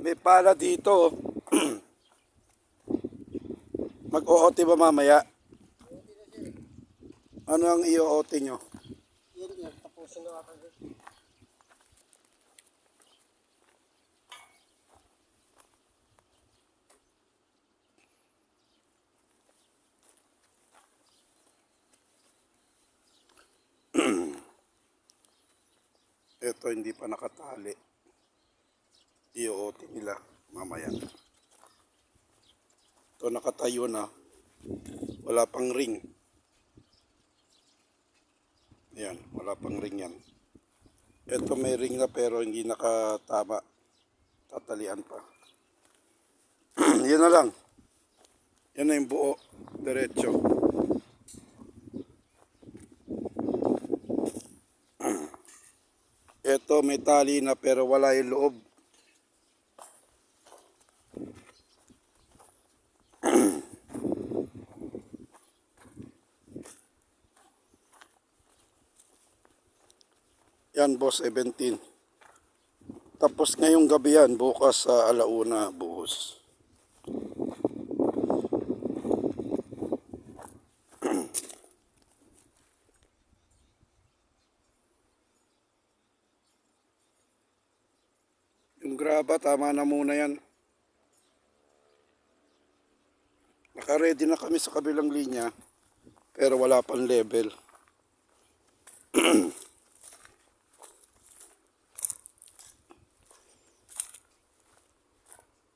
May pala dito. Mag-OOT ba mamaya? Ano ang i-OOT nyo? Yan, tapusin na ako. Ito hindi pa nakatali. I-OOT nila mamaya. Ito nakatayo na. Wala pang ring. Yan, wala pang ring yan. Ito may ring na pero hindi nakatama. Tatalian pa. Yan na lang. Yan na yung buo. Diretso. Ito may tali na pero wala yung loob. Yan boss, 17. Tapos ngayong gabi yan, bukas sa alauna buhos. Yung graba, tama na muna yan. Naka-ready na kami sa kabilang linya, pero wala pang level.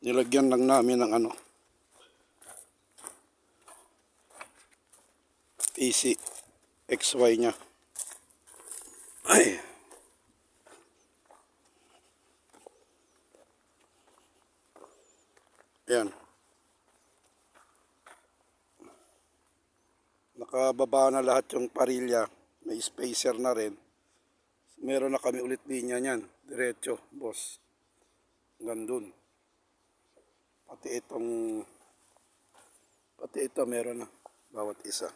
Nilagyan lang namin ng PC XY nya. Ay. Ayan. Nakababa na lahat yung parilya. May spacer na rin. Meron na kami ulit linya niyan. Diretso, boss. Gandun. Pati ito meron na. Bawat isa.